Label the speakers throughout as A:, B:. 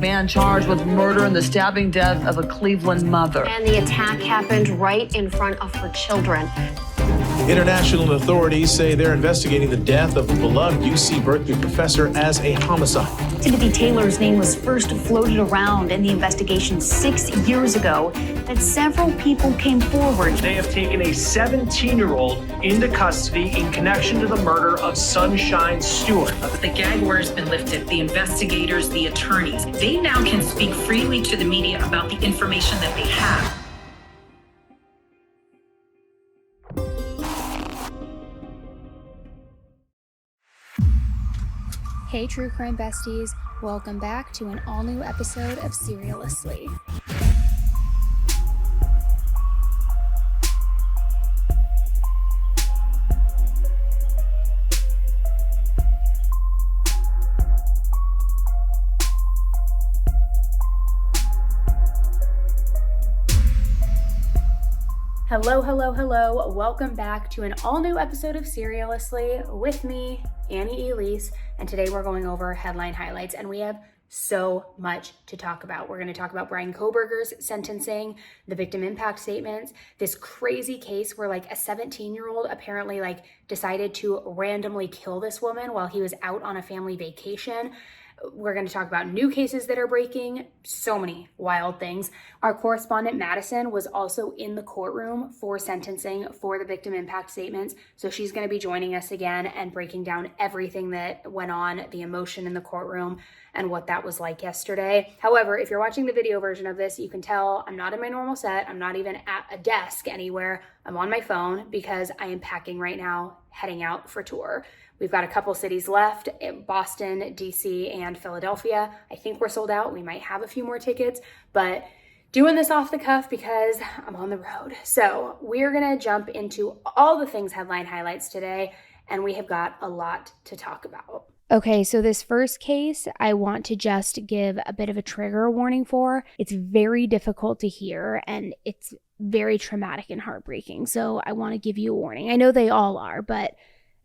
A: Man charged with murder and the stabbing death of a Cleveland mother.
B: And the attack happened right in front of her children.
C: International authorities say they're investigating the death of a beloved UC Berkeley professor as a homicide.
D: Timothy Taylor's name was first floated around in the investigation 6 years ago, that several people came forward.
E: They have taken a 17-year-old into custody in connection to the murder of Sunshine Stewart.
F: The gag order has been lifted. The investigators, the attorneys, they now can speak freely to the media about the information that they have.
G: Hey True Crime Besties, welcome back to an all-new episode of Serialously. Hello. Welcome back to an all-new episode of Serialously with me, Annie Elise, and today we're going over headline highlights, and we have so much to talk about. We're going to talk about Bryan Kohberger's sentencing, the victim impact statements, this crazy case where a 17-year-old apparently decided to randomly kill this woman while he was out on a family vacation. We're going to talk about new cases that are breaking, so many wild things. Our correspondent Madison was also in the courtroom for sentencing for the victim impact statements, so she's going to be joining us again and breaking down everything that went on, the emotion in the courtroom, and what that was like yesterday. However, if you're watching the video version of this, you can tell I'm not in my normal set. I'm not even at a desk anywhere. I'm on my phone because I am packing right now, heading out for tour. We've got a couple cities left, Boston, DC, and Philadelphia. I think we're sold out. We might have a few more tickets, but doing this off the cuff because I'm on the road. So we're gonna jump into all the things headline highlights today, and we have got a lot to talk about. Okay, so this first case, I want to just give a bit of a trigger warning for. It's very difficult to hear, and it's very traumatic and heartbreaking. So I want to give you a warning. I know they all are, but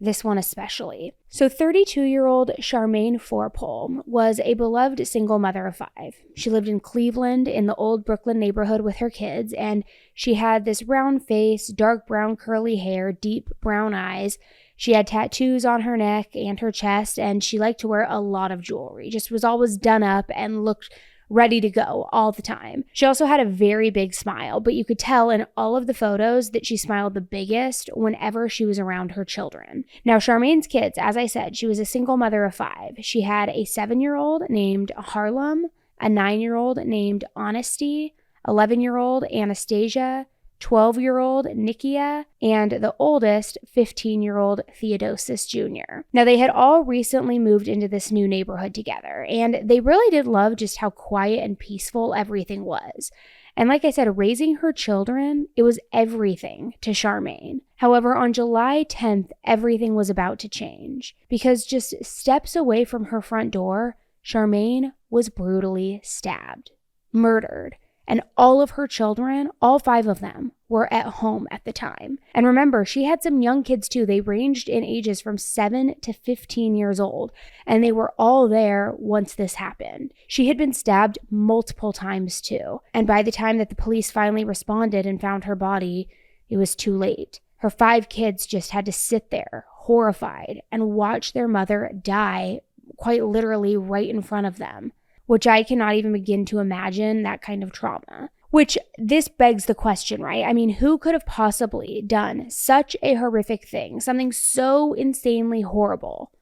G: this one especially. So 32-year-old Charmaine Forpole was a beloved single mother of 5. She lived in Cleveland in the old Brooklyn neighborhood with her kids, and she had this round face, dark brown curly hair, deep brown eyes. She had tattoos on her neck and her chest, and she liked to wear a lot of jewelry, just was always done up and looked ready to go all the time. She also had a very big smile, but you could tell in all of the photos that she smiled the biggest whenever she was around her children. Now, Charmaine's kids, as I said, she was a single mother of 5. She had a 7-year-old named Harlem, a 9-year-old named Honesty, 11-year-old Anastasia, 12-year-old Nikia, and the oldest, 15-year-old Theodosius Jr. Now, they had all recently moved into this new neighborhood together, and they really did love just how quiet and peaceful everything was. And like I said, raising her children, it was everything to Charmaine. However, on July 10th, everything was about to change, because just steps away from her front door, Charmaine was brutally stabbed, murdered. And all of her children, all 5 of them, were at home at the time. And remember, she had some young kids too. They ranged in ages from 7 to 15 years old, and they were all there once this happened. She had been stabbed multiple times too. And by the time that the police finally responded and found her body, it was too late. Her 5 kids just had to sit there, horrified, and watch their mother die quite literally right in front of them, which I cannot even begin to imagine that kind of trauma. Which this begs the question, right? I mean, who could have possibly done such a horrific thing, something so insanely horrible?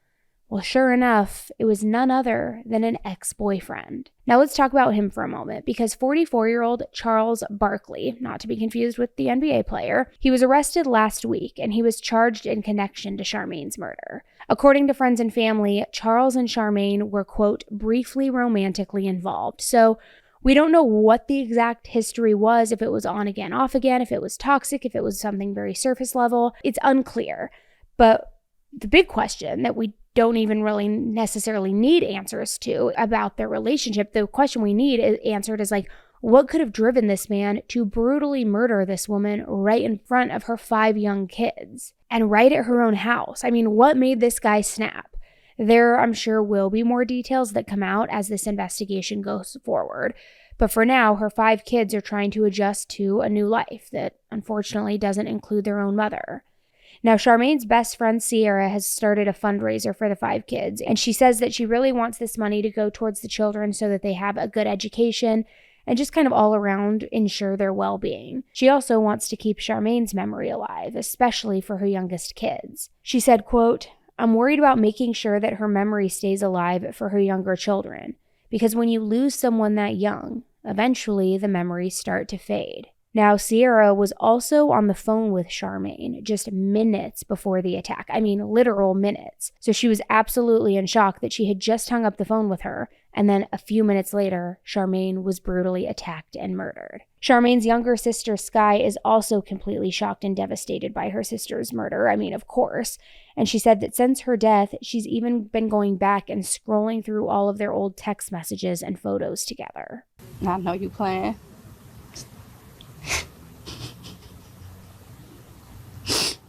G: Well, sure enough, it was none other than an ex-boyfriend. Now let's talk about him for a moment, because 44-year-old Charles Barkley, not to be confused with the NBA player, he was arrested last week and he was charged in connection to Charmaine's murder. According to friends and family, Charles and Charmaine were, quote, briefly romantically involved. So we don't know what the exact history was, if it was on again, off again, if it was toxic, if it was something very surface level. It's unclear. But the big question that we don't even really necessarily need answers to about their relationship, the question we need answered is what could have driven this man to brutally murder this woman right in front of her 5 young kids and right at her own house? I mean, what made this guy snap? There, I'm sure, will be more details that come out as this investigation goes forward. But for now, her 5 kids are trying to adjust to a new life that unfortunately doesn't include their own mother. Now, Charmaine's best friend, Sierra, has started a fundraiser for the 5 kids, and she says that she really wants this money to go towards the children so that they have a good education and just kind of all around ensure their well-being. She also wants to keep Charmaine's memory alive, especially for her youngest kids. She said, quote, "I'm worried about making sure that her memory stays alive for her younger children, because when you lose someone that young, eventually the memories start to fade." Now, Sierra was also on the phone with Charmaine just minutes before the attack. I mean, literal minutes. So she was absolutely in shock that she had just hung up the phone with her, and then a few minutes later, Charmaine was brutally attacked and murdered. Charmaine's younger sister, Sky, is also completely shocked and devastated by her sister's murder. I mean, of course. And she said that since her death, she's even been going back and scrolling through all of their old text messages and photos together.
H: I know you playing.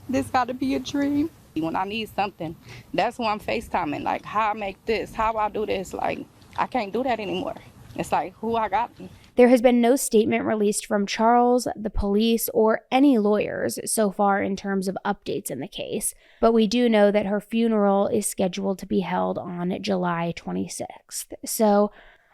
H: This gotta be a dream. When I need something, that's who I'm FaceTiming. Like, how I make this, how I do this. Like, I can't do that anymore. It's like, who I got.
G: There has been no statement released from Charles, the police, or any lawyers so far in terms of updates in the case. But we do know that her funeral is scheduled to be held on July 26th. So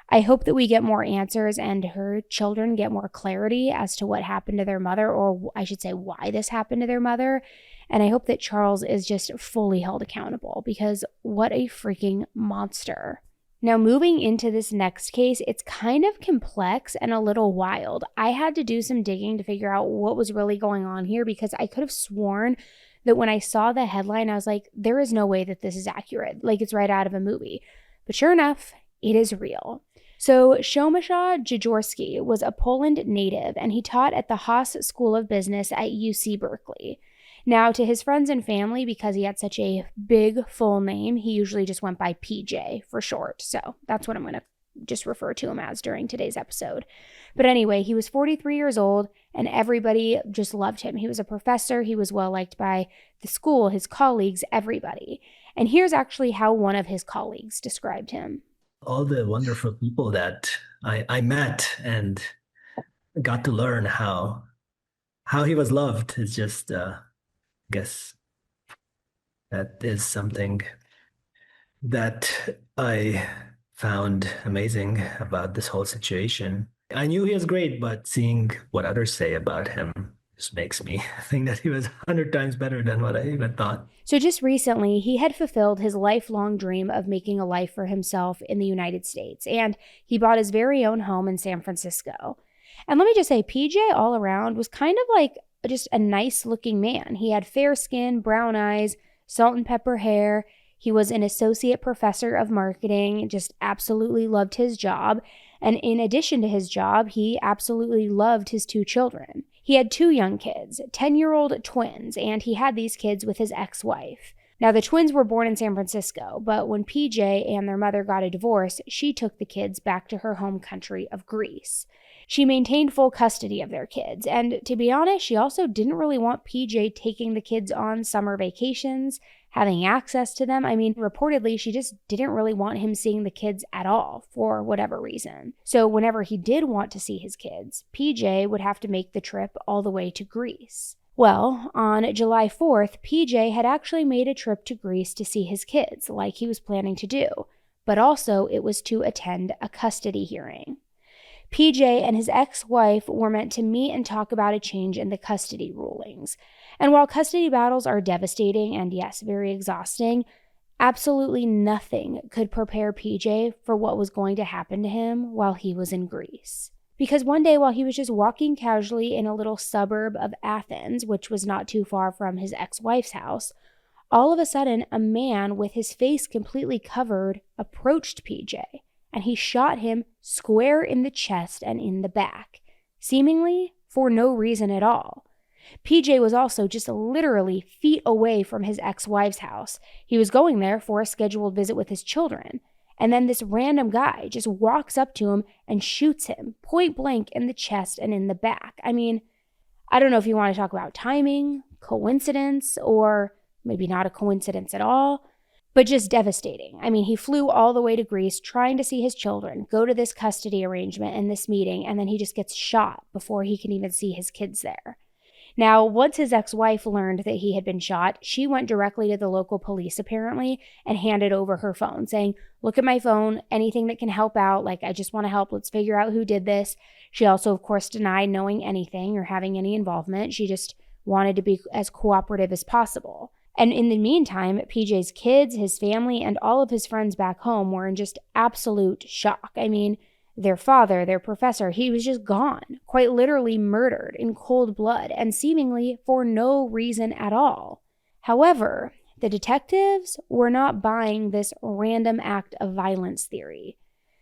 G: I hope that we get more answers and her children get more clarity as to what happened to their mother, or I should say why this happened to their mother. And I hope that Charles is just fully held accountable, because what a freaking monster. Now, moving into this next case, it's kind of complex and a little wild. I had to do some digging to figure out what was really going on here, because I could have sworn that when I saw the headline, I was like, there is no way that this is accurate. Like, it's right out of a movie. But sure enough, it is real. So Przemysław Jaworski was a Poland native, and he taught at the Haas School of Business at UC Berkeley. Now, to his friends and family, because he had such a big full name, he usually just went by PJ for short. So that's what I'm going to just refer to him as during today's episode. But anyway, he was 43 years old, and everybody just loved him. He was a professor. He was well liked by the school, his colleagues, everybody. And here's actually how one of his colleagues described him.
I: All the wonderful people that I met and got to learn how he was loved is just, I guess that is something that I found amazing about this whole situation. I knew he was great, but seeing what others say about him just makes me think that he was 100 times better than what I even thought.
G: So just recently, he had fulfilled his lifelong dream of making a life for himself in the United States, and he bought his very own home in San Francisco. And let me just say, PJ all around was kind of like just a nice looking man. He had fair skin, brown eyes, salt and pepper hair. He was an associate professor of marketing, just absolutely loved his job. And in addition to his job, he absolutely loved his 2 children. He had 2 young kids, 10-year-old twins, and he had these kids with his ex-wife. Now, the twins were born in San Francisco, but when PJ and their mother got a divorce, she took the kids back to her home country of Greece. She maintained full custody of their kids, and to be honest, she also didn't really want PJ taking the kids on summer vacations, having access to them. I mean, reportedly, she just didn't really want him seeing the kids at all for whatever reason. So whenever he did want to see his kids, PJ would have to make the trip all the way to Greece. Well, on July 4th, PJ had actually made a trip to Greece to see his kids, like he was planning to do, but also it was to attend a custody hearing. PJ and his ex-wife were meant to meet and talk about a change in the custody rulings. And while custody battles are devastating and, yes, very exhausting, absolutely nothing could prepare PJ for what was going to happen to him while he was in Greece. Because one day while he was just walking casually in a little suburb of Athens, which was not too far from his ex-wife's house, all of a sudden a man with his face completely covered approached PJ. And he shot him square in the chest and in the back, seemingly for no reason at all. PJ was also just literally feet away from his ex-wife's house. He was going there for a scheduled visit with his children. And then this random guy just walks up to him and shoots him point blank in the chest and in the back. I mean, I don't know if you want to talk about timing, coincidence, or maybe not a coincidence at all. but just devastating. I mean, he flew all the way to Greece trying to see his children, go to this custody arrangement and this meeting, and then he just gets shot before he can even see his kids there. Now, once his ex-wife learned that he had been shot, she went directly to the local police apparently and handed over her phone saying, look at my phone, anything that can help out, like I just want to help, let's figure out who did this. She also, of course, denied knowing anything or having any involvement. She just wanted to be as cooperative as possible. And in the meantime, PJ's kids, his family, and all of his friends back home were in just absolute shock. I mean, their father, their professor, he was just gone, quite literally murdered in cold blood and seemingly for no reason at all. However, the detectives were not buying this random act of violence theory.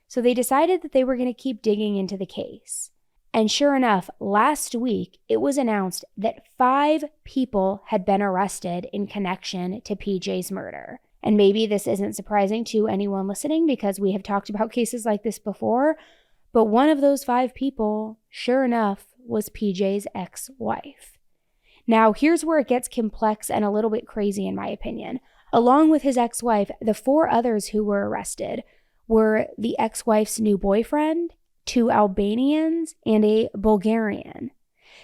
G: So they decided that they were going to keep digging into the case. And sure enough, last week, it was announced that 5 people had been arrested in connection to PJ's murder. And maybe this isn't surprising to anyone listening because we have talked about cases like this before, but one of those 5 people, sure enough, was PJ's ex-wife. Now, here's where it gets complex and a little bit crazy in my opinion. Along with his ex-wife, the 4 others who were arrested were the ex-wife's new boyfriend, 2 Albanians, and a Bulgarian.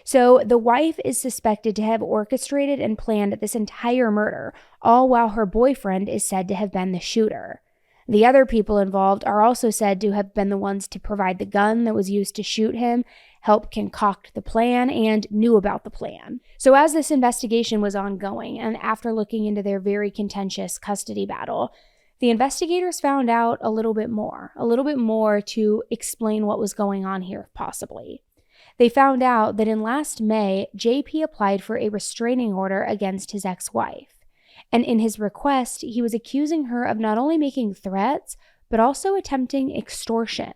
G: So the wife is suspected to have orchestrated and planned this entire murder, all while her boyfriend is said to have been the shooter. The other people involved are also said to have been the ones to provide the gun that was used to shoot him, help concoct the plan, and knew about the plan. So as this investigation was ongoing, and after looking into their very contentious custody battle, the investigators found out a little bit more to explain what was going on here, possibly. They found out that in last May, JP applied for a restraining order against his ex-wife. And in his request, he was accusing her of not only making threats, but also attempting extortion.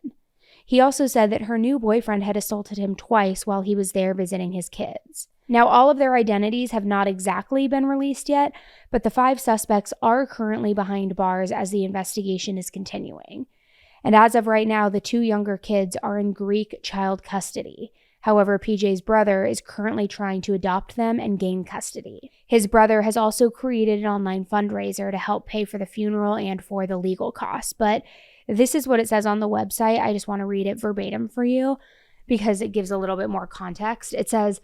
G: He also said that her new boyfriend had assaulted him twice while he was there visiting his kids. Now, all of their identities have not exactly been released yet, but the 5 suspects are currently behind bars as the investigation is continuing. And as of right now, the 2 younger kids are in Greek child custody. However, PJ's brother is currently trying to adopt them and gain custody. His brother has also created an online fundraiser to help pay for the funeral and for the legal costs. But this is what it says on the website. I just want to read it verbatim for you because it gives a little bit more context. It says,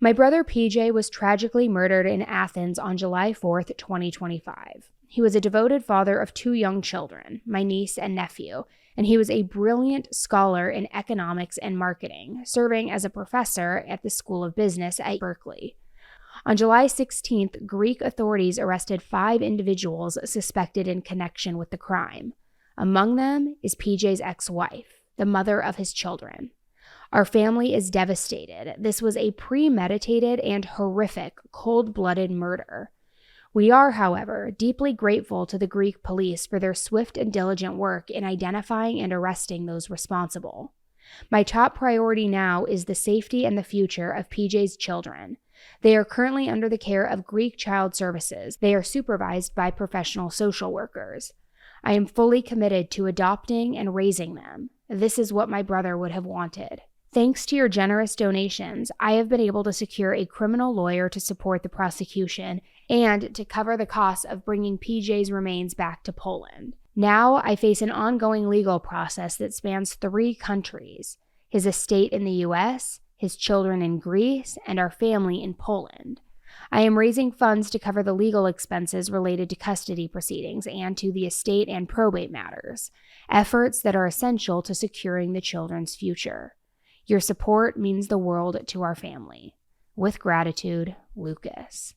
G: my brother PJ was tragically murdered in Athens on July 4th, 2025. He was a devoted father of 2 young children, my niece and nephew, and he was a brilliant scholar in economics and marketing, serving as a professor at the School of Business at Berkeley. On July 16th, Greek authorities arrested 5 individuals suspected in connection with the crime. Among them is PJ's ex-wife, the mother of his children. Our family is devastated. This was a premeditated and horrific, cold-blooded murder. We are, however, deeply grateful to the Greek police for their swift and diligent work in identifying and arresting those responsible. My top priority now is the safety and the future of PJ's children. They are currently under the care of Greek Child Services. They are supervised by professional social workers. I am fully committed to adopting and raising them. This is what my brother would have wanted. Thanks to your generous donations, I have been able to secure a criminal lawyer to support the prosecution and to cover the costs of bringing PJ's remains back to Poland. Now I face an ongoing legal process that spans 3 countries, his estate in the US, his children in Greece, and our family in Poland. I am raising funds to cover the legal expenses related to custody proceedings and to the estate and probate matters, efforts that are essential to securing the children's future. Your support means the world to our family. With gratitude, Lucas.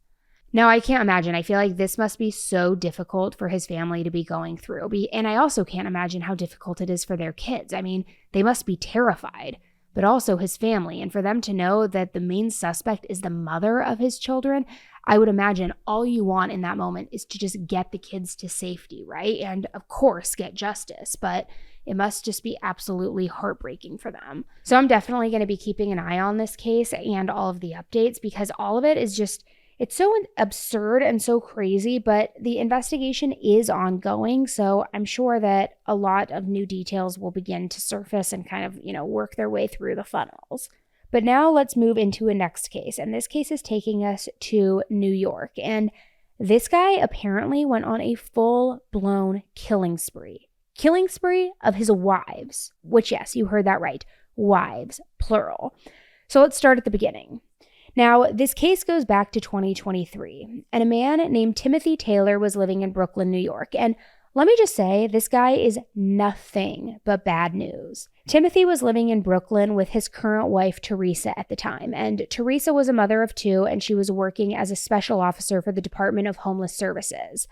G: Now, I can't imagine. I feel like this must be so difficult for his family to be going through. And I also can't imagine how difficult it is for their kids. I mean, they must be terrified, but also his family. And for them to know that the main suspect is the mother of his children, I would imagine all you want in that moment is to just get the kids to safety, right? And of course, get justice. But it must just be absolutely heartbreaking for them. So I'm definitely going to be keeping an eye on this case and all of the updates because all of it is just, it's so absurd and so crazy, but the investigation is ongoing. So I'm sure that a lot of new details will begin to surface and kind of, work their way through the funnels. But now let's move into a next case. And this case is taking us to New York. And this guy apparently went on a full-blown killing spree. Killing spree of his wives, which, yes, you heard that right, wives, plural. So let's start at the beginning. Now, this case goes back to 2023, and a man named Timothy Taylor was living in Brooklyn, New York, and let me just say, this guy is nothing but bad news. Timothy was living in Brooklyn with his current wife, Teresa, at the time, and Teresa was a mother of two, and she was working as a special officer for the Department of Homeless Services.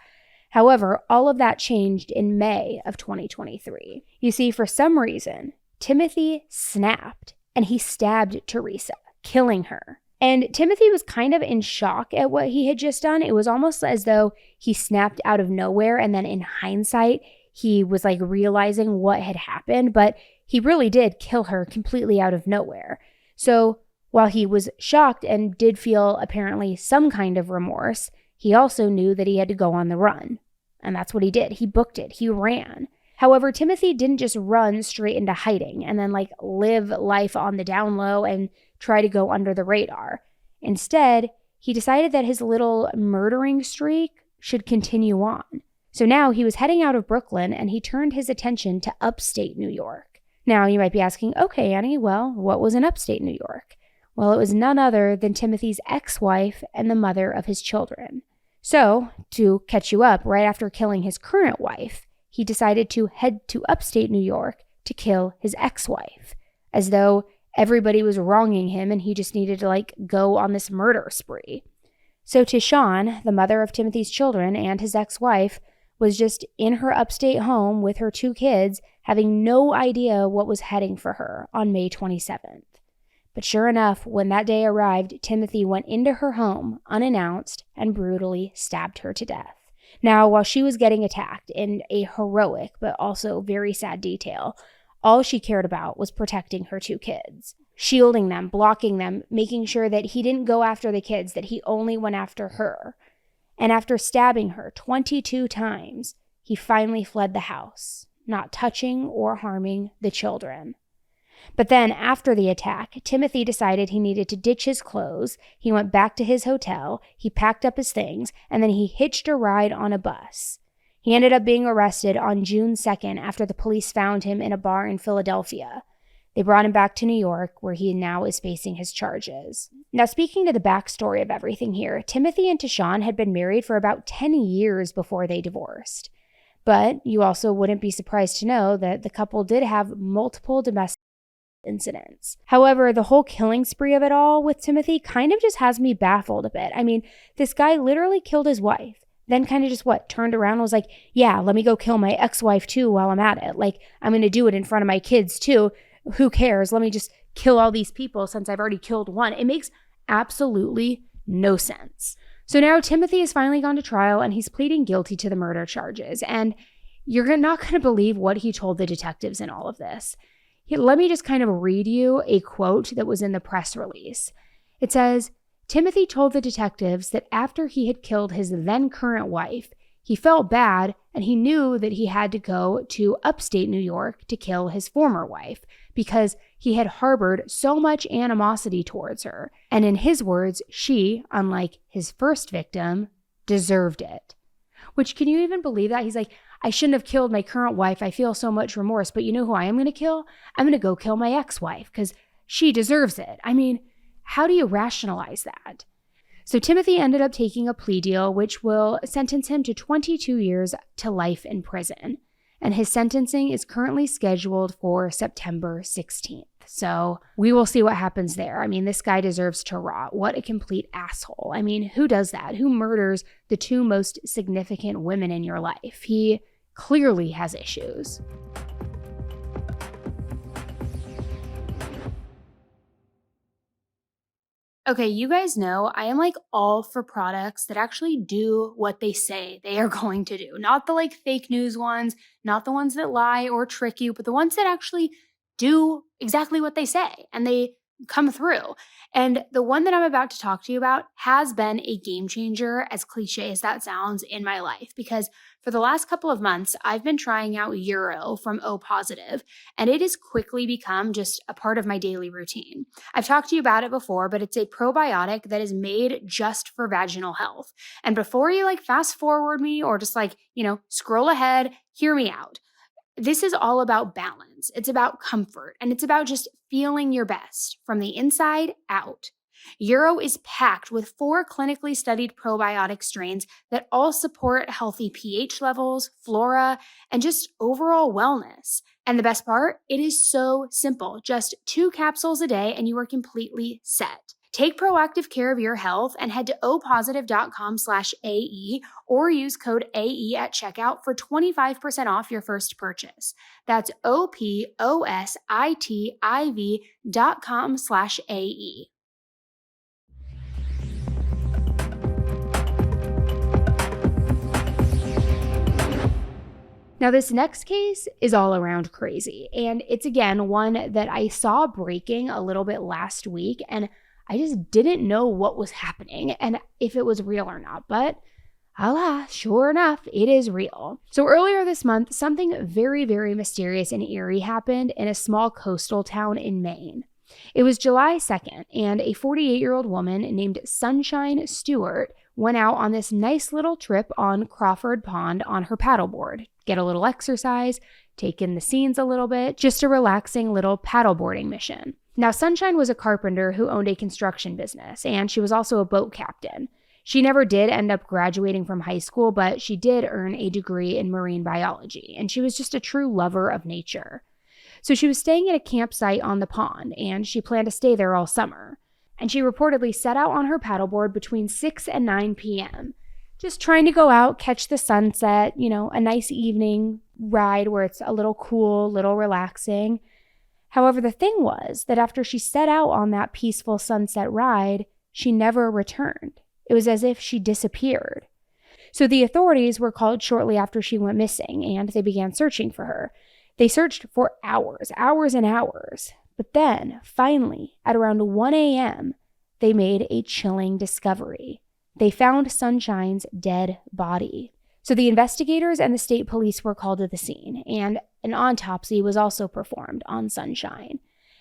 G: However, all of that changed in May of 2023. You see, for some reason, Timothy snapped, and he stabbed Teresa, killing her. And Timothy was kind of in shock at what he had just done. It was almost as though he snapped out of nowhere, and then in hindsight, he was like realizing what had happened, but he really did kill her completely out of nowhere. So while he was shocked and did feel apparently some kind of remorse, he also knew that he had to go on the run. And that's what he did. He booked it. He ran. However, Timothy didn't just run straight into hiding and then like live life on the down low and try to go under the radar. Instead, he decided that his little murdering streak should continue on. So now he was heading out of Brooklyn and he turned his attention to upstate New York. Now you might be asking, okay, Annie, well, what was in upstate New York? Well, it was none other than Timothy's ex-wife and the mother of his children. So, to catch you up, right after killing his current wife, he decided to head to upstate New York to kill his ex-wife, as though everybody was wronging him and he just needed to like go on this murder spree. So Tishawn, the mother of Timothy's children and his ex-wife, was just in her upstate home with her two kids, having no idea what was heading for her on May 27th. But sure enough, when that day arrived, Timothy went into her home unannounced and brutally stabbed her to death. Now, while she was getting attacked in a heroic but also very sad detail, all she cared about was protecting her two kids, shielding them, blocking them, making sure that he didn't go after the kids, that he only went after her. And after stabbing her 22 times, he finally fled the house, not touching or harming the children. But then, after the attack, Timothy decided he needed to ditch his clothes. He went back to his hotel, he packed up his things, and then he hitched a ride on a bus. He ended up being arrested on June 2nd after the police found him in a bar in Philadelphia. They brought him back to New York, where he now is facing his charges. Now, speaking to the backstory of everything here, Timothy and Tishawn had been married for about 10 years before they divorced. But you also wouldn't be surprised to know that the couple did have multiple domestic incidents. However, the whole killing spree of it all with Timothy kind of just has me baffled a bit. I mean, this guy literally killed his wife, then kind of just turned around and was like, yeah, let me go kill my ex-wife too while I'm at it. Like, I'm going to do it in front of my kids too. Who cares? Let me just kill all these people since I've already killed one. It makes absolutely no sense. So now Timothy has finally gone to trial and he's pleading guilty to the murder charges. And you're not going to believe what he told the detectives in all of this. Let me just kind of read you a quote that was in the press release. It says, Timothy told the detectives that after he had killed his then current wife, he felt bad and he knew that he had to go to upstate New York to kill his former wife because he had harbored so much animosity towards her. And in his words, she, unlike his first victim, deserved it. Which, can you even believe that? He's like, I shouldn't have killed my current wife. I feel so much remorse. But you know who I am going to kill? I'm going to go kill my ex-wife because she deserves it. I mean, how do you rationalize that? So Timothy ended up taking a plea deal, which will sentence him to 22 years to life in prison. And his sentencing is currently scheduled for September 16th. So we will see what happens there. I mean, this guy deserves to rot. What a complete asshole. I mean, who does that? Who murders the two most significant women in your life? He clearly has issues. Okay, you guys know I am like all for products that actually do what they say they are going to do. Not the like fake news ones, not the ones that lie or trick you, but the ones that actually do exactly what they say. And they come through. And the one that I'm about to talk to you about has been a game changer, as cliche as that sounds, in my life, because for the last couple of months, I've been trying out Uro from O Positive, and it has quickly become just a part of my daily routine. I've talked to you about it before, but it's a probiotic that is made just for vaginal health. And before you fast forward me or just scroll ahead, hear me out. This is all about balance. It's about comfort, and it's about just feeling your best from the inside out. Uro is packed with 4 clinically studied probiotic strains that all support healthy pH levels, flora, and just overall wellness. And the best part, it is so simple. Just 2 capsules a day and you are completely set. Take proactive care of your health and head to opositive.com/AE or use code AE at checkout for 25% off your first purchase. That's opositiv.com/AE. Now, this next case is all around crazy, and it's again one that I saw breaking a little bit last week, and I just didn't know what was happening and if it was real or not, but sure enough, it is real. So earlier this month, something very, very mysterious and eerie happened in a small coastal town in Maine. It was July 2nd, and a 48-year-old woman named Sunshine Stewart went out on this nice little trip on Crawford Pond on her paddleboard, get a little exercise, take in the scenes a little bit, just a relaxing little paddleboarding mission. Now, Sunshine was a carpenter who owned a construction business, and she was also a boat captain. She never did end up graduating from high school, but she did earn a degree in marine biology, and she was just a true lover of nature. So she was staying at a campsite on the pond, and she planned to stay there all summer. And she reportedly set out on her paddleboard between 6 and 9 p.m., just trying to go out, catch the sunset, a nice evening ride where it's a little cool, a little relaxing. However, the thing was that after she set out on that peaceful sunset ride, she never returned. It was as if she disappeared. So the authorities were called shortly after she went missing, and they began searching for her. They searched for hours and hours. But then, finally, at around 1 a.m., they made a chilling discovery. They found Sunshine's dead body. So the investigators and the state police were called to the scene, and an autopsy was also performed on Sunshine.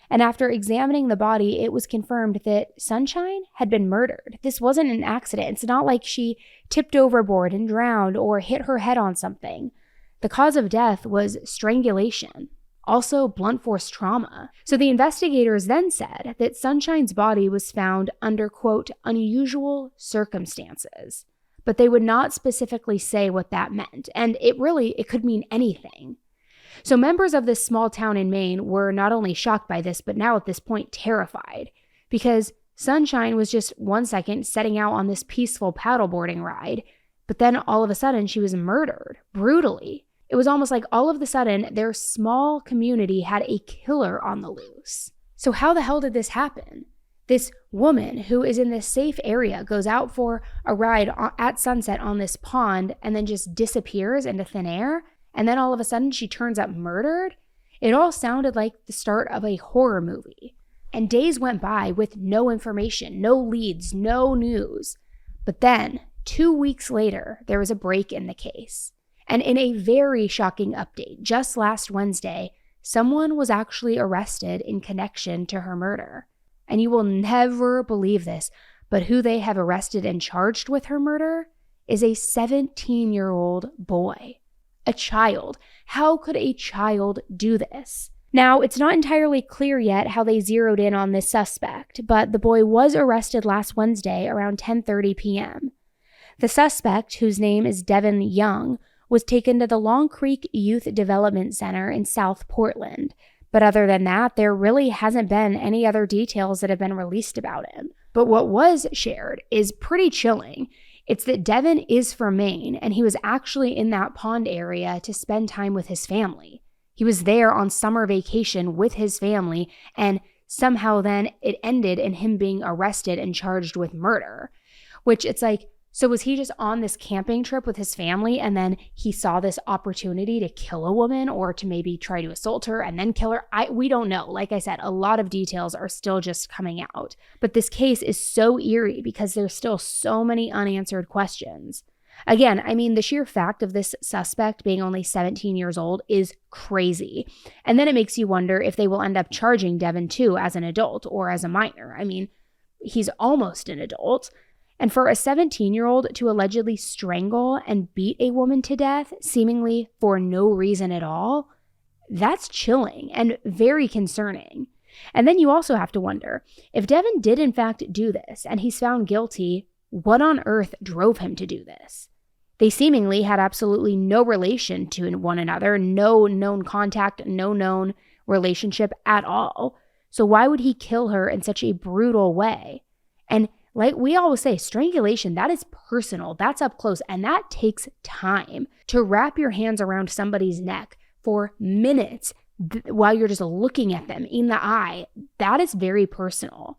G: And after examining the body, it was confirmed that Sunshine had been murdered. This wasn't an accident. It's not like she tipped overboard and drowned or hit her head on something. The cause of death was strangulation, also blunt force trauma. So the investigators then said that Sunshine's body was found under, quote, unusual circumstances. But they would not specifically say what that meant, and it could mean anything. So members of this small town in Maine were not only shocked by this, but now at this point terrified, because Sunshine was just 1 second setting out on this peaceful paddleboarding ride, but then all of a sudden she was murdered, brutally. It was almost like all of a sudden their small community had a killer on the loose. So how the hell did this happen? This woman who is in this safe area goes out for a ride at sunset on this pond and then just disappears into thin air. And then all of a sudden she turns up murdered. It all sounded like the start of a horror movie. And days went by with no information, no leads, no news. But then 2 weeks later, there was a break in the case. And in a very shocking update, just last Wednesday, someone was actually arrested in connection to her murder. And you will never believe this, but who they have arrested and charged with her murder is a 17-year-old boy. A child. How could a child do this? Now, it's not entirely clear yet how they zeroed in on this suspect, but the boy was arrested last Wednesday around 10:30 p.m. The suspect, whose name is Devin Young, was taken to the Long Creek Youth Development Center in South Portland. But other than that, there really hasn't been any other details that have been released about him. But what was shared is pretty chilling. It's that Devin is from Maine, and he was actually in that pond area to spend time with his family. He was there on summer vacation with his family, and somehow then it ended in him being arrested and charged with murder. Which it's like, So was he just on this camping trip with his family and then he saw this opportunity to kill a woman or to maybe try to assault her and then kill her? We don't know. Like I said, a lot of details are still just coming out. But this case is so eerie because there's still so many unanswered questions. Again, I mean, the sheer fact of this suspect being only 17 years old is crazy. And then it makes you wonder if they will end up charging Devin too as an adult or as a minor. I mean, he's almost an adult. And for a 17-year-old to allegedly strangle and beat a woman to death, seemingly for no reason at all, that's chilling and very concerning. And then you also have to wonder, if Devin did in fact do this and he's found guilty, what on earth drove him to do this? They seemingly had absolutely no relation to one another, no known contact, no known relationship at all. So why would he kill her in such a brutal way? And like we always say, strangulation, that is personal, that's up close, and that takes time. To wrap your hands around somebody's neck for minutes while you're just looking at them in the eye, that is very personal.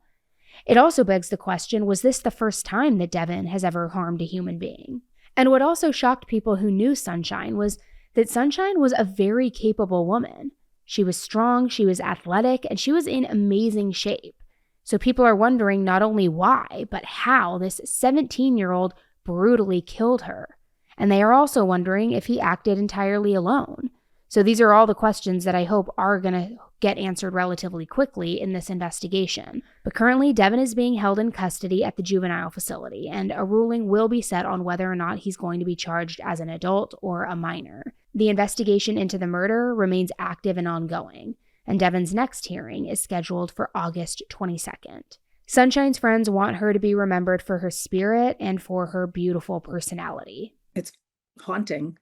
G: It also begs the question, was this the first time that Devin has ever harmed a human being? And what also shocked people who knew Sunshine was that Sunshine was a very capable woman. She was strong, she was athletic, and she was in amazing shape. So people are wondering not only why, but how this 17-year-old brutally killed her. And they are also wondering if he acted entirely alone. So these are all the questions that I hope are going to get answered relatively quickly in this investigation. But currently, Devin is being held in custody at the juvenile facility, and a ruling will be set on whether or not he's going to be charged as an adult or a minor. The investigation into the murder remains active and ongoing, and Devin's next hearing is scheduled for August 22nd. Sunshine's friends want her to be remembered for her spirit and for her beautiful personality.
J: It's haunting,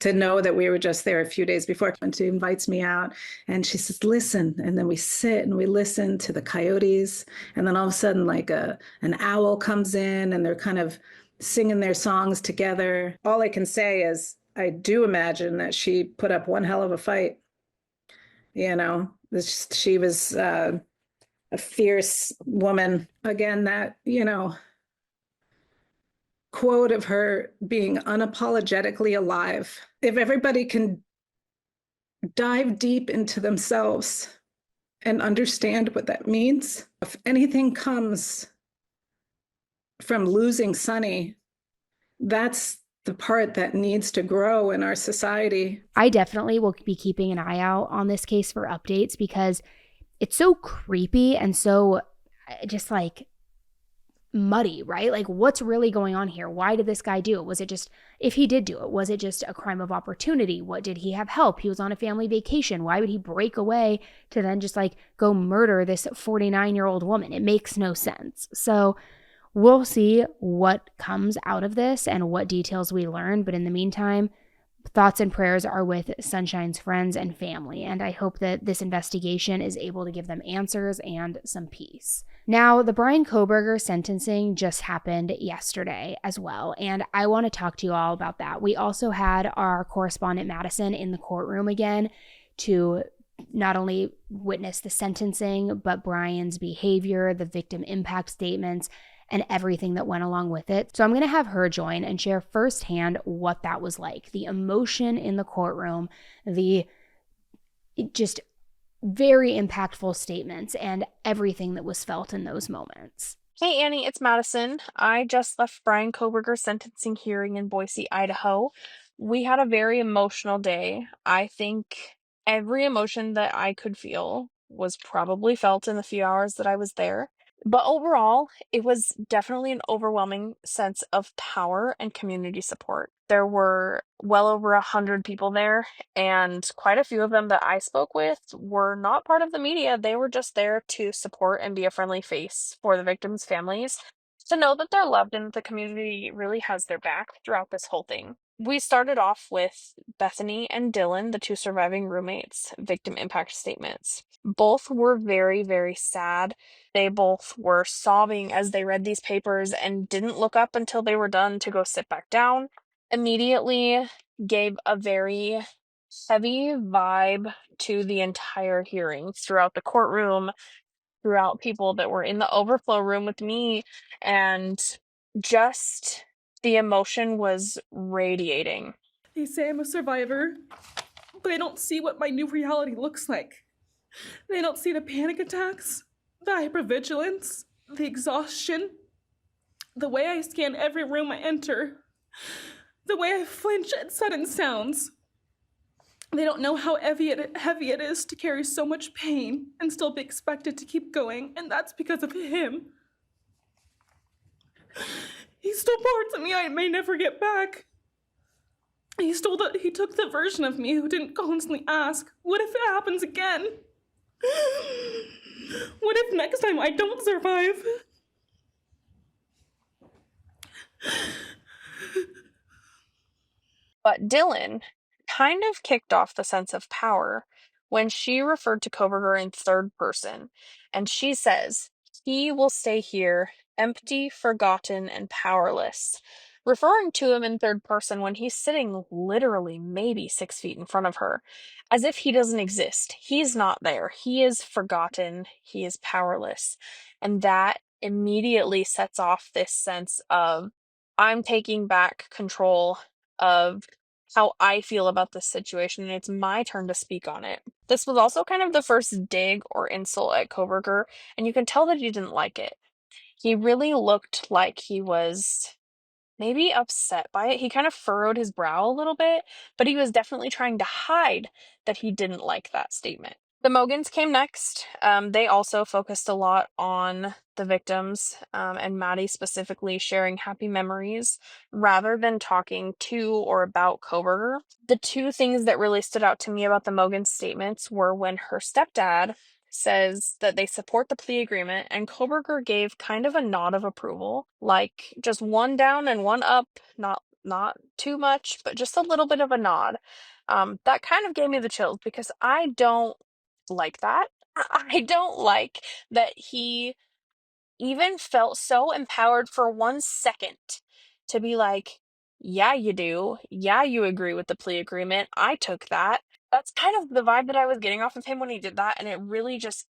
J: to know that we were just there a few days before when she invites me out and she says, listen. And then we sit and we listen to the coyotes. And then all of a sudden, like an owl comes in and they're kind of singing their songs together. All I can say is I do imagine that she put up one hell of a fight. She was a fierce woman. Again, that, quote of her being unapologetically alive. If everybody can dive deep into themselves and understand what that means, if anything comes from losing Sunny, that's the part that needs to grow in our society.
G: I definitely will be keeping an eye out on this case for updates because it's so creepy and so just like muddy, right? Like, what's really going on here? Why did this guy do it? Was it just, if he did do it, was it just a crime of opportunity? What, did he have help? He was on a family vacation. Why would he break away to then just like go murder this 49-year-old woman? It makes no sense. So we'll see what comes out of this and what details we learn. But in the meantime, thoughts and prayers are with Sunshine's friends and family. And I hope that this investigation is able to give them answers and some peace. Now, the Bryan Kohberger sentencing just happened yesterday as well, and I want to talk to you all about that. We also had our correspondent Madison in the courtroom again to not only witness the sentencing, but Bryan's behavior, the victim impact statements, and everything that went along with it. So I'm going to have her join and share firsthand what that was like. The emotion in the courtroom, the just very impactful statements, and everything that was felt in those moments.
K: Hey Annie, it's Madison. I just left Bryan Kohberger's sentencing hearing in Boise, Idaho. We had a very emotional day. I think every emotion that I could feel was probably felt in the few hours that I was there. But overall, it was definitely an overwhelming sense of power and community support. There were well over 100 people there, and quite a few of them that I spoke with were not part of the media. They were just there to support and be a friendly face for the victims' families, to know that they're loved and that the community really has their back throughout this whole thing. We started off with Bethany and Dylan, the two surviving roommates' victim impact statements. Both were very, very sad. They both were sobbing as they read these papers and didn't look up until they were done to go sit back down. Immediately gave a very heavy vibe to the entire hearing throughout the courtroom. throughout people that were in the overflow room with me, and just the emotion was radiating.
L: They say I'm a survivor, but they don't see what my new reality looks like. They don't see the panic attacks, the hypervigilance, the exhaustion, the way I scan every room I enter, the way I flinch at sudden sounds. They don't know how heavy it is to carry so much pain and still be expected to keep going, and that's because of him. He stole parts of me I may never get back. He took the version of me who didn't constantly ask, what if it happens again? What if next time I don't survive?
K: But Dylan kind of kicked off the sense of power when she referred to Cobberger in third person, and she says, he will stay here, empty, forgotten, and powerless, referring to him in third person when he's sitting literally maybe 6 feet in front of her, as if he doesn't exist. He's not there. He is forgotten. He is powerless. And that immediately sets off this sense of, I'm taking back control of how I feel about this situation, and it's my turn to speak on it. This was also kind of the first dig or insult at Cobberger, and you can tell that he didn't like it. He really looked like he was maybe upset by it. He kind of furrowed his brow a little bit, but he was definitely trying to hide that he didn't like that statement. The Mogans came next. They also focused a lot on the victims, and Maddie specifically sharing happy memories rather than talking to or about Cobberger. The two things that really stood out to me about the Mogans' statements were when her stepdad says that they support the plea agreement, and Cobberger gave kind of a nod of approval, like just one down and one up, not too much, but just a little bit of a nod. That kind of gave me the chills because I don't like that. I don't like that he even felt so empowered for 1 second to be like, yeah, you do. Yeah, you agree with the plea agreement. I took that. That's kind of the vibe that I was getting off of him when he did that, and it really just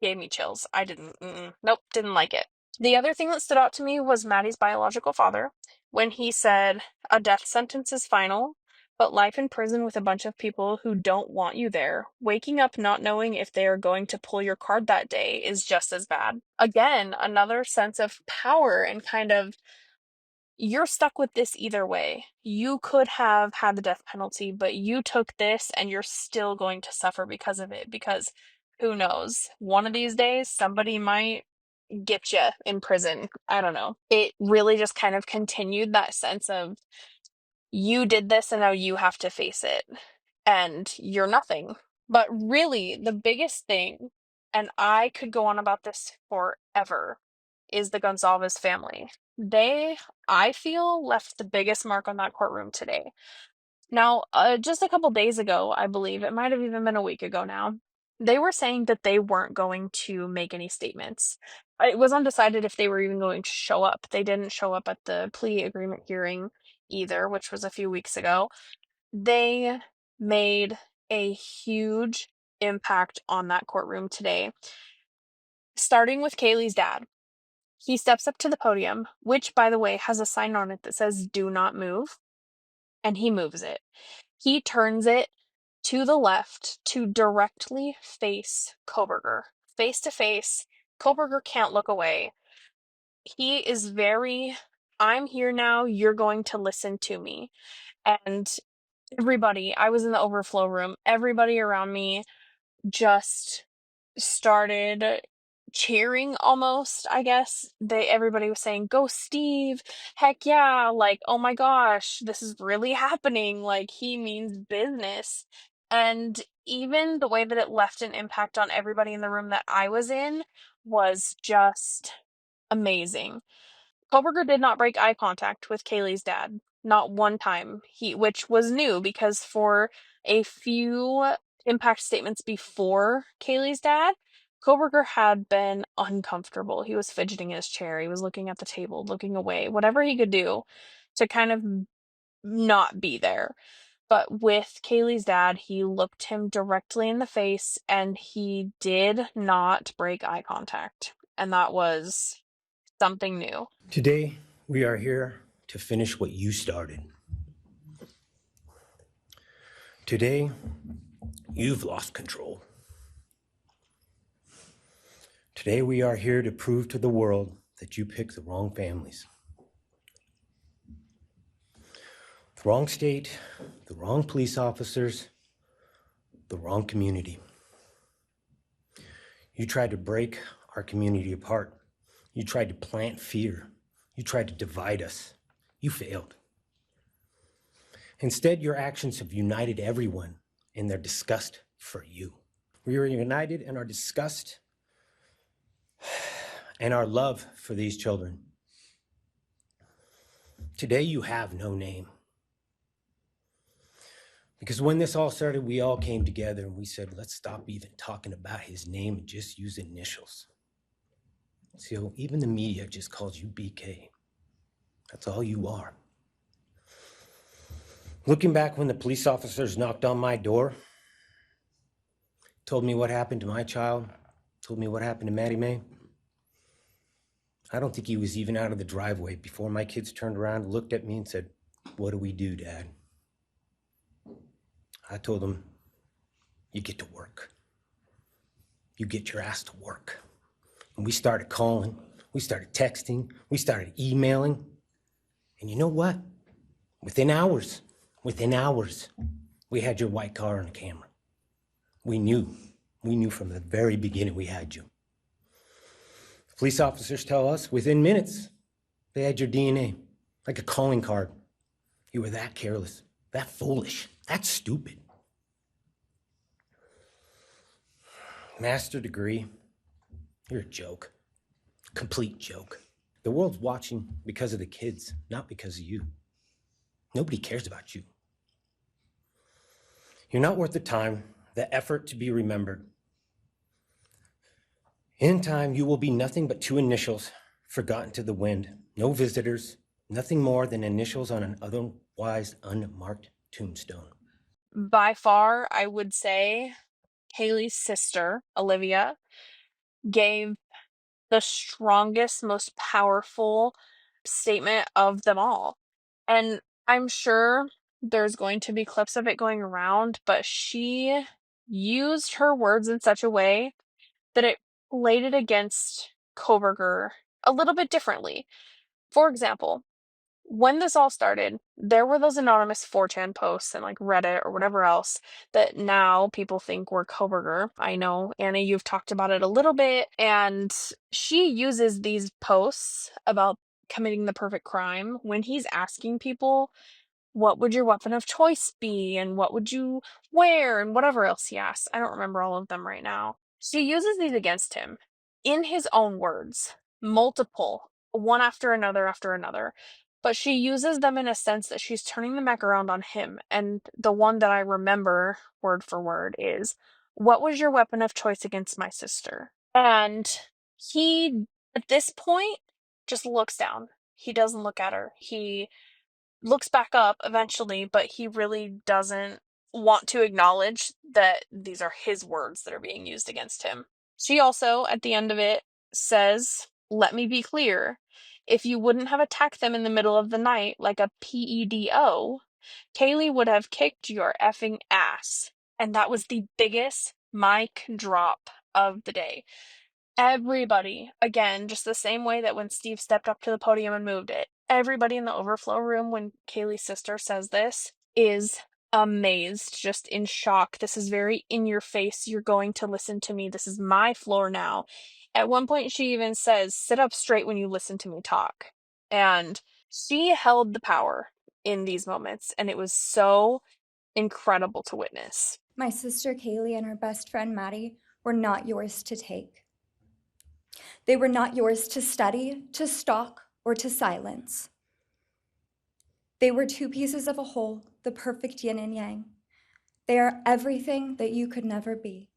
K: gave me chills. I didn't. Nope, didn't like it. The other thing that stood out to me was Maddie's biological father when he said, a death sentence is final, but life in prison with a bunch of people who don't want you there, waking up not knowing if they are going to pull your card that day is just as bad. Again, another sense of power and kind of, you're stuck with this either way. You could have had the death penalty, but you took this and you're still going to suffer because of it, because who knows? One of these days, somebody might get you in prison. I don't know. It really just kind of continued that sense of, you did this and now you have to face it, and you're nothing. But really, the biggest thing, and I could go on about this forever, is the Gonzalez family. They, I feel, left the biggest mark on that courtroom today. Now, just a couple days ago, I believe, it might have even been a week ago now, they were saying that they weren't going to make any statements. It was undecided if they were even going to show up. They didn't show up at the plea agreement hearing either, which was a few weeks ago. They made a huge impact on that courtroom today, starting with Kaylee's dad. He steps up to the podium, which, by the way, has a sign on it that says, do not move, and he moves it. He turns it to the left to directly face Cobberger. Face to face. Cobberger can't look away. He is very, I'm here now, you're going to listen to me. And everybody, I was in the overflow room, everybody around me just started cheering almost, I guess. Everybody was saying, go Steve, heck yeah, like, oh my gosh, this is really happening, like, he means business. And even the way that it left an impact on everybody in the room that I was in was just amazing. Cobberger did not break eye contact with Kaylee's dad, not one time. Which was new because for a few impact statements before Kaylee's dad, Cobberger had been uncomfortable. He was fidgeting in his chair. He was looking at the table, looking away, whatever he could do to kind of not be there. But with Kaylee's dad, he looked him directly in the face and he did not break eye contact. And that was something new.
M: Today, we are here to finish what you started. Today, you've lost control. Today, we are here to prove to the world that you picked the wrong families. The wrong state, the wrong police officers, the wrong community. You tried to break our community apart. You tried to plant fear. You tried to divide us. You failed. Instead, your actions have united everyone in their disgust for you. We are united in our disgust and our love for these children. Today, you have no name. Because when this all started, we all came together and we said, let's stop even talking about his name and just use initials. So even the media just calls you BK. That's all you are. Looking back when the police officers knocked on my door, told me what happened to my child, told me what happened to Maddie Mae, I don't think he was even out of the driveway before my kids turned around, looked at me and said, what do we do, Dad? I told them, you get to work. You get your ass to work. And we started calling, we started texting, we started emailing. And you know what? Within hours, we had your white car on the camera. We knew from the very beginning we had you. Police officers tell us within minutes, they had your DNA, like a calling card. You were that careless, that foolish, that stupid. Master degree, you're a joke, complete joke. The world's watching because of the kids, not because of you. Nobody cares about you. You're not worth the time, the effort to be remembered. In time, you will be nothing but two initials forgotten to the wind. No visitors, nothing more than initials on an otherwise unmarked tombstone.
K: By far, I would say Haley's sister, Olivia, gave the strongest, most powerful statement of them all. And I'm sure there's going to be clips of it going around, but she used her words in such a way that it laid it against Cobberger a little bit differently. For example, when this all started, there were those anonymous 4chan posts and like Reddit or whatever else that now people think were Cobberger. I know, Anna, you've talked about it a little bit, and she uses these posts about committing the perfect crime when he's asking people, what would your weapon of choice be? And what would you wear? And whatever else he asks. I don't remember all of them right now. She uses these against him in his own words, multiple, one after another. But she uses them in a sense that she's turning them back around on him. And the one that I remember word for word is, what was your weapon of choice against my sister? And he, at this point, just looks down. He doesn't look at her. He looks back up eventually, but he really doesn't want to acknowledge that these are his words that are being used against him. She also, at the end of it, says, let me be clear. If you wouldn't have attacked them in the middle of the night like a PEDO, Kaylee would have kicked your effing ass. And that was the biggest mic drop of the day. Everybody, again, just the same way that when Steve stepped up to the podium and moved it, everybody in the overflow room when Kaylee's sister says this is amazed, just in shock. This is very in your face. You're going to listen to me. This is my floor now. At one point, she even says, sit up straight when you listen to me talk. And she held the power in these moments, and it was so incredible to witness.
N: My sister Kaylee and her best friend Maddie were not yours to take. They were not yours to study, to stalk, or to silence. They were two pieces of a whole, the perfect yin and yang. They are everything that you could never be.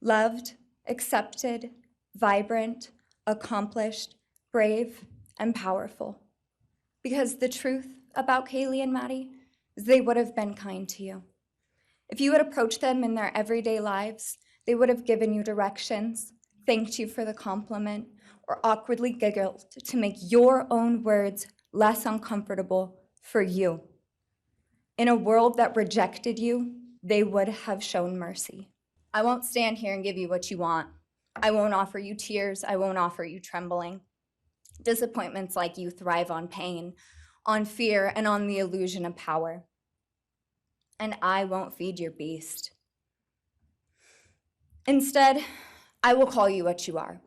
N: Loved, accepted, vibrant, accomplished, brave, and powerful. Because the truth about Kaylee and Maddie is they would have been kind to you. If you had approached them in their everyday lives, they would have given you directions, thanked you for the compliment, or awkwardly giggled to make your own words less uncomfortable for you. In a world that rejected you, they would have shown mercy. I won't stand here and give you what you want. I won't offer you tears. I won't offer you trembling. Disappointments like you thrive on pain, on fear, and on the illusion of power. And I won't feed your beast. Instead, I will call you what you are: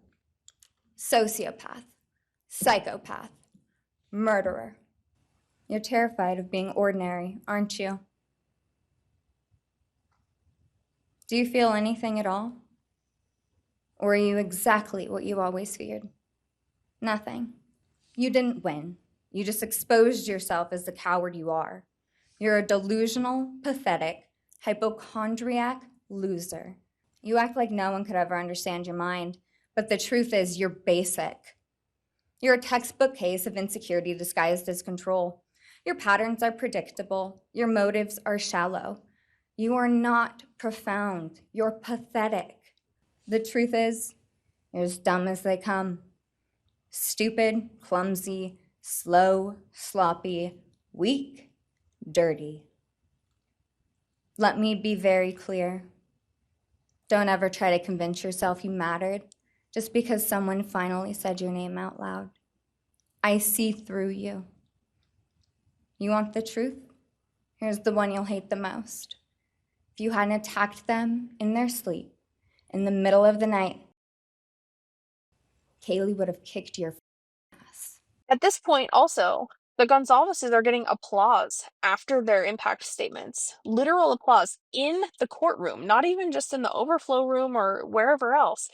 N: sociopath, psychopath, murderer. You're terrified of being ordinary, aren't you? Do you feel anything at all? Or are you exactly what you always feared? Nothing. You didn't win. You just exposed yourself as the coward you are. You're a delusional, pathetic, hypochondriac loser. You act like no one could ever understand your mind, but the truth is you're basic. You're a textbook case of insecurity disguised as control. Your patterns are predictable. Your motives are shallow. You are not profound. You're pathetic. The truth is, you're as dumb as they come. Stupid, clumsy, slow, sloppy, weak, dirty. Let me be very clear. Don't ever try to convince yourself you mattered just because someone finally said your name out loud. I see through you. You want the truth? Here's the one you'll hate the most. If you hadn't attacked them in their sleep, in the middle of the night, Kaylee would have kicked your ass.
K: At this point, also, the Gonzaleses are getting applause after their impact statements. Literal applause in the courtroom, not even just in the overflow room or wherever else.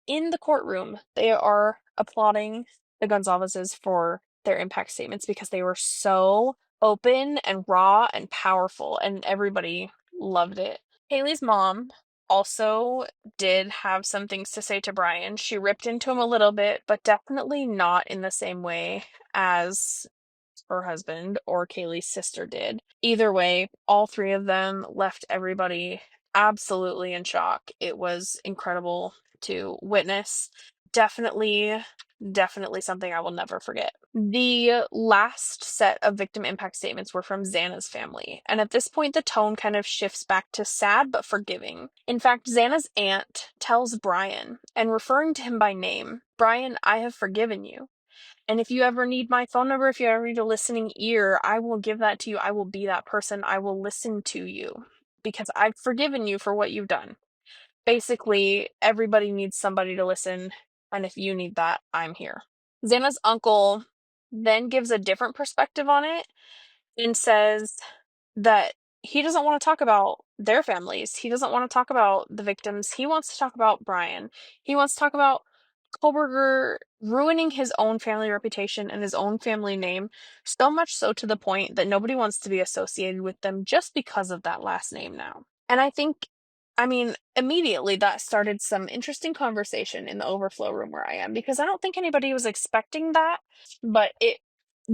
K: In the courtroom, they are applauding the Gonzaleses for their impact statements because they were so open and raw and powerful, and everybody loved it. Haley's mom also did have some things to say to Bryan. She ripped into him a little bit, but definitely not in the same way as her husband or Kaylee's sister did. Either way, all three of them left everybody absolutely in shock. It was incredible to witness. Definitely something I will never forget. The last set of victim impact statements were from Xana's family, and at this point the tone kind of shifts back to sad but forgiving. In fact, Xana's aunt tells Bryan, and referring to him by name, "Bryan, I have forgiven you. And if you ever need my phone number, if you ever need a listening ear, I will give that to you. I will be that person. I will listen to you because I've forgiven you for what you've done." Basically, everybody needs somebody to listen, and if you need that, I'm here. Xana's uncle then gives a different perspective on it and says that he doesn't want to talk about their families. He doesn't want to talk about the victims. He wants to talk about Bryan. He wants to talk about Cobberger ruining his own family reputation and his own family name, so much so to the point that nobody wants to be associated with them just because of that last name now. And immediately that started some interesting conversation in the overflow room where I am, because I don't think anybody was expecting that, but it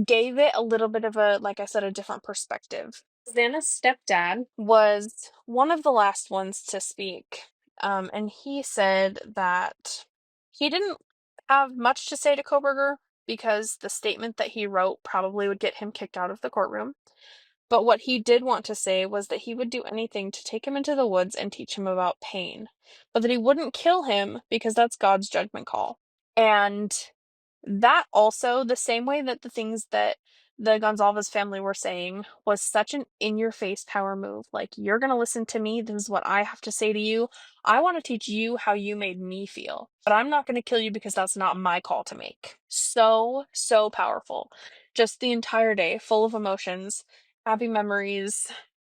K: gave it a little bit of a, like I said, a different perspective. Xana's stepdad was one of the last ones to speak, and he said that he didn't have much to say to Cobberger because the statement that he wrote probably would get him kicked out of the courtroom. But what he did want to say was that he would do anything to take him into the woods and teach him about pain, but that he wouldn't kill him because that's God's judgment call. And that also, the same way that the things that the Gonzalez family were saying was such an in-your-face power move. Like, you're going to listen to me. This is what I have to say to you. I want to teach you how you made me feel, but I'm not going to kill you because that's not my call to make. So powerful. Just the entire day, full of emotions, happy memories,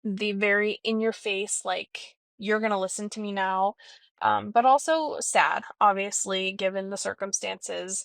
K: the very in-your-face, like, you're going to listen to me now. But also sad, obviously, given the circumstances.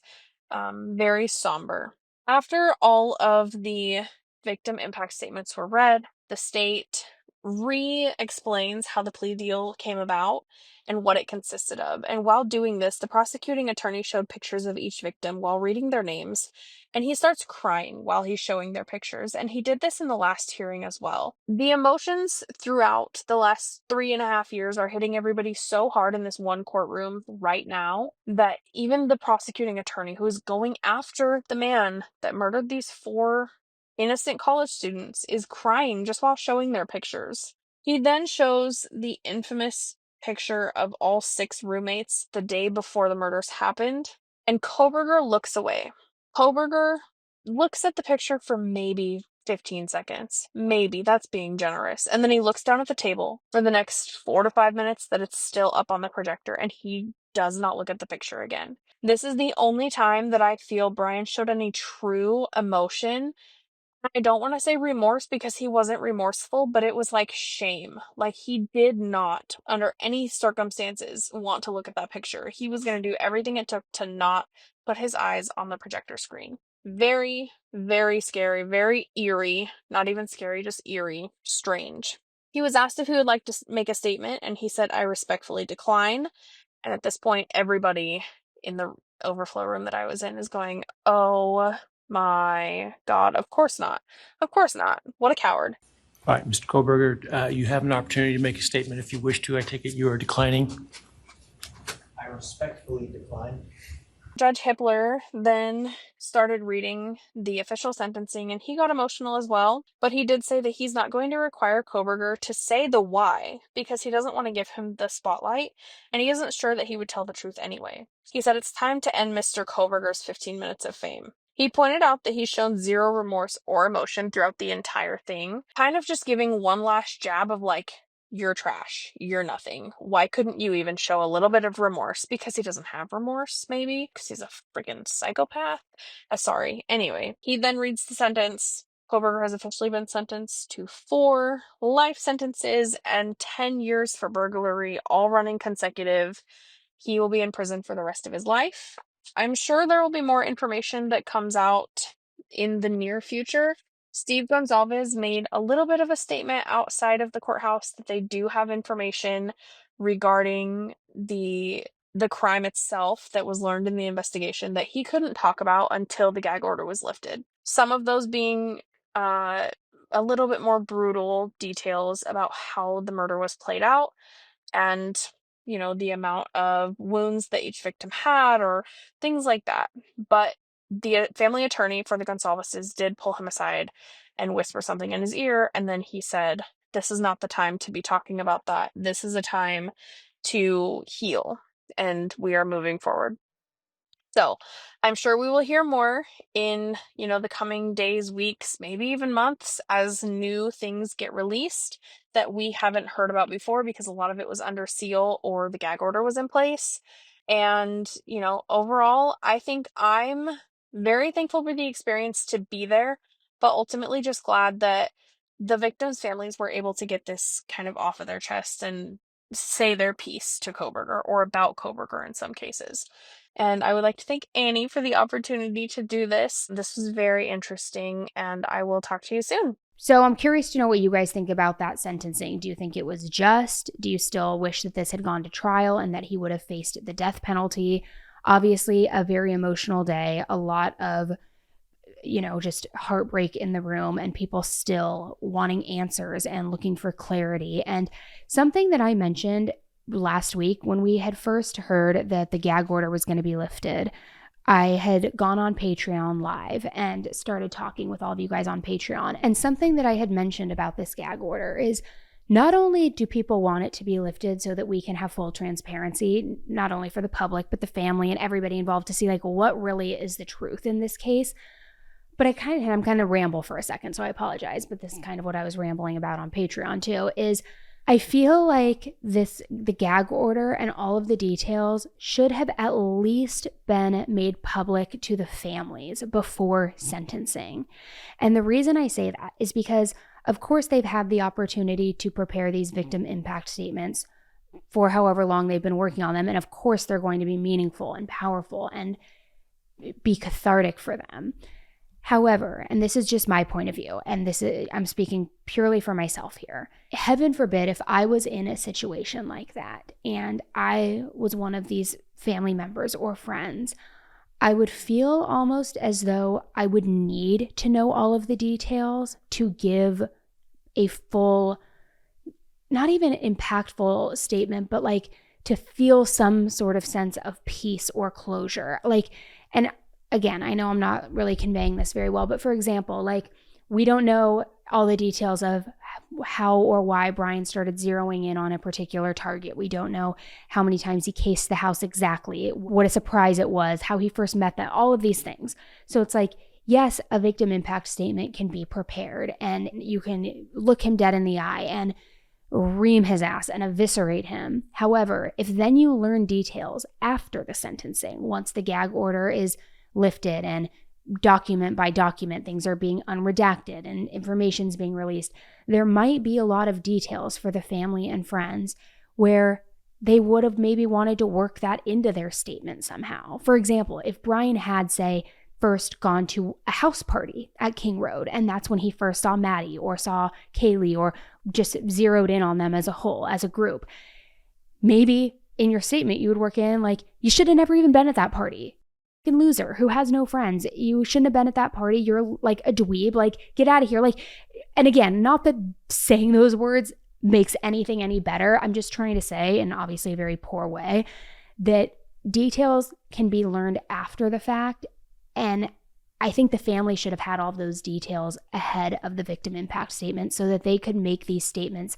K: Very somber. After all of the victim impact statements were read, the state re-explains how the plea deal came about and what it consisted of. And while doing this, the prosecuting attorney showed pictures of each victim while reading their names, and he starts crying while he's showing their pictures. And he did this in the last hearing as well. The emotions throughout the last 3.5 years are hitting everybody so hard in this one courtroom right now that even the prosecuting attorney, who is going after the man that murdered these 4 innocent college students, is crying just while showing their pictures. He then shows the infamous picture of all 6 roommates the day before the murders happened, and Cobberger looks away. Cobberger looks at the picture for maybe 15 seconds. Maybe, that's being generous. And then he looks down at the table for the next 4 to 5 minutes that it's still up on the projector, and he does not look at the picture again. This is the only time that I feel Bryan showed any true emotion. I don't want to say remorse because he wasn't remorseful, but it was like shame. Like he did not, under any circumstances, want to look at that picture. He was going to do everything it took to not put his eyes on the projector screen. Very, very scary, very eerie. Not even scary, just eerie, strange. He was asked if he would like to make a statement, and he said, "I respectfully decline." And at this point, everybody in the overflow room that I was in is going, "Oh my God, of course not. Of course not. What a coward."
E: All right, Mr. Kohberger, you have an opportunity to make a statement if you wish to. I take it you are declining.
I: I respectfully decline.
K: Judge Hippler then started reading the official sentencing, and he got emotional as well, but he did say that he's not going to require Cobberger to say the why because he doesn't want to give him the spotlight, and he isn't sure that he would tell the truth anyway. He said it's time to end Mr. Cobberger's 15 minutes of fame. He pointed out that he's shown zero remorse or emotion throughout the entire thing, kind of just giving one last jab of like, "You're trash. You're nothing. Why couldn't you even show a little bit of remorse?" Because he doesn't have remorse, maybe? Because he's a freaking psychopath? Sorry. Anyway, he then reads the sentence. Cobberger has officially been sentenced to 4 life sentences and 10 years for burglary, all running consecutive. He will be in prison for the rest of his life. I'm sure there will be more information that comes out in the near future. Steve Gonzalez made a little bit of a statement outside of the courthouse that they do have information regarding the crime itself that was learned in the investigation that he couldn't talk about until the gag order was lifted. Some of those being a little bit more brutal details about how the murder was played out and, the amount of wounds that each victim had or things like that. But the family attorney for the Gonzaleses did pull him aside and whisper something in his ear, and then he said, "This is not the time to be talking about that. This is a time to heal, and we are moving forward." So I'm sure we will hear more in, the coming days, weeks, maybe even months as new things get released that we haven't heard about before because a lot of it was under seal or the gag order was in place. And, overall, I think I'm very thankful for the experience to be there, but ultimately just glad that the victims' families were able to get this kind of off of their chest and say their piece to Cobberger or about Cobberger in some cases. And I would like to thank Annie for the opportunity to do this. This was very interesting, and I will talk to you soon.
G: So I'm curious to know what you guys think about that sentencing. Do you think it was just? Do you still wish that this had gone to trial and that he would have faced the death penalty? Obviously, a very emotional day, a lot of, just heartbreak in the room and people still wanting answers and looking for clarity. And something that I mentioned last week when we had first heard that the gag order was going to be lifted, I had gone on Patreon live and started talking with all of you guys on Patreon. And something that I had mentioned about this gag order is not only do people want it to be lifted so that we can have full transparency, not only for the public, but the family and everybody involved to see like what really is the truth in this case. But I'm kind of ramble for a second, so I apologize. But this is kind of what I was rambling about on Patreon too, is I feel like the gag order and all of the details should have at least been made public to the families before sentencing. And the reason I say that is because, of course, they've had the opportunity to prepare these victim impact statements for however long they've been working on them. And of course, they're going to be meaningful and powerful and be cathartic for them. However, and this is just my point of view, and I'm speaking purely for myself here. Heaven forbid if I was in a situation like that and I was one of these family members or friends, I would feel almost as though I would need to know all of the details to give a full, not even impactful statement, but like to feel some sort of sense of peace or closure. Like, and again, I know I'm not really conveying this very well, but for example, like we don't know all the details of how or why Bryan started zeroing in on a particular target. We don't know how many times he cased the house exactly, what a surprise it was, how he first met them, all of these things. So it's like, yes, a victim impact statement can be prepared and you can look him dead in the eye and ream his ass and eviscerate him. However, if then you learn details after the sentencing, once the gag order is lifted and document by document things are being unredacted and information's being released, there might be a lot of details for the family and friends where they would have maybe wanted to work that into their statement somehow. For example, if Bryan had, say, first gone to a house party at King Road and that's when he first saw Maddie or saw Kaylee or just zeroed in on them as a whole, as a group, maybe in your statement you would work in like, you should have never even been at that party. Loser who has no friends. You shouldn't have been at that party. You're like a dweeb. Like, get out of here. Like, and again, not that saying those words makes anything any better. I'm just trying to say, in obviously a very poor way, that details can be learned after the fact. And I think the family should have had all of those details ahead of the victim impact statement so that they could make these statements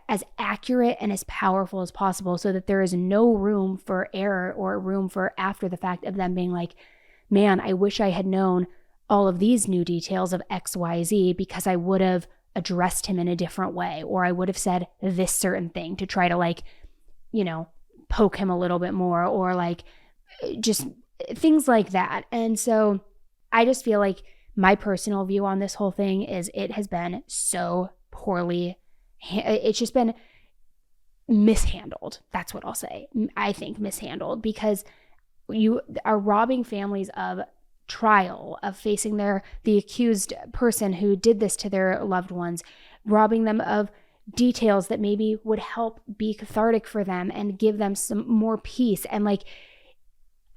G: as accurate and as powerful as possible so that there is no room for error or room for after the fact of them being like, man, I wish I had known all of these new details of XYZ because I would have addressed him in a different way, or I would have said this certain thing to try to like, you know, poke him a little bit more, or like just things like that. And so I just feel like my personal view on this whole thing is it has been so poorly. It's just been mishandled. That's what I'll say. I think mishandled, because you are robbing families of trial, of facing the accused person who did this to their loved ones, robbing them of details that maybe would help be cathartic for them and give them some more peace. And like,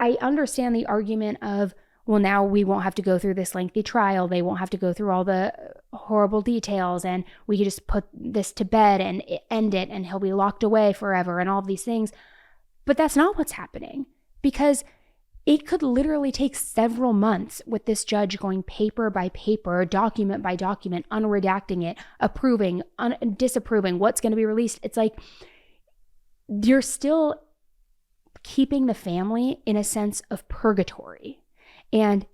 G: I understand the argument of, well, now we won't have to go through this lengthy trial. They won't have to go through all the horrible details, and we can just put this to bed and end it, and he'll be locked away forever and all of these things. But that's not what's happening, because it could literally take several months with this judge going paper by paper, document by document, unredacting it, approving, disapproving what's going to be released. It's like you're still keeping the family in a sense of purgatory. And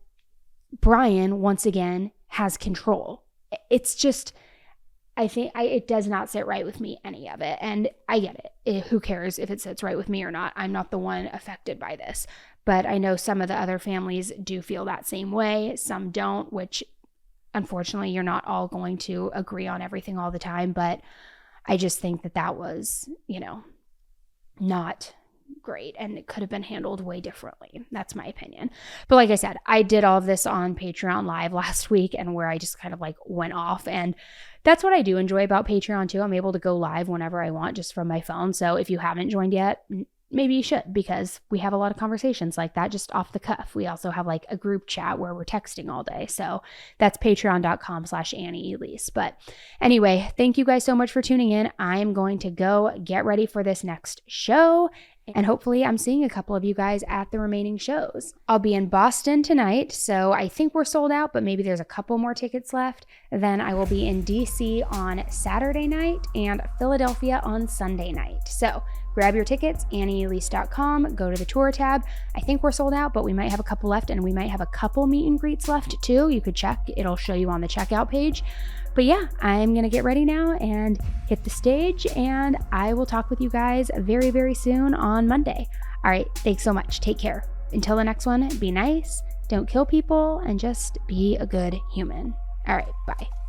G: Bryan, once again, has control. It's just, I think it does not sit right with me, any of it. And I get it. Who cares if it sits right with me or not? I'm not the one affected by this. But I know some of the other families do feel that same way. Some don't, which unfortunately you're not all going to agree on everything all the time. But I just think that was, not great, and it could have been handled way differently. That's my opinion. But like I said, I did all of this on Patreon Live last week, and where I just kind of like went off, and that's what I do enjoy about Patreon too. I'm able to go live whenever I want just from my phone. So if you haven't joined yet, maybe you should, because we have a lot of conversations like that just off the cuff. We also have like a group chat where we're texting all day. So that's patreon.com/AnnieElise. But anyway, thank you guys so much for tuning in. I'm going to go get ready for this next show, and hopefully I'm seeing a couple of you guys at the remaining shows. I'll be in Boston tonight, so I think we're sold out, but maybe there's a couple more tickets left. Then I will be in DC on Saturday night and Philadelphia on Sunday night. So grab your tickets, AnnieElise.com, go to the tour tab. I think we're sold out, but we might have a couple left, and we might have a couple meet and greets left too. You could check, it'll show you on the checkout page. But yeah, I'm going to get ready now and hit the stage, and I will talk with you guys very, very soon on Monday. All right, thanks so much. Take care. Until the next one, be nice, don't kill people, and just be a good human. All right, bye.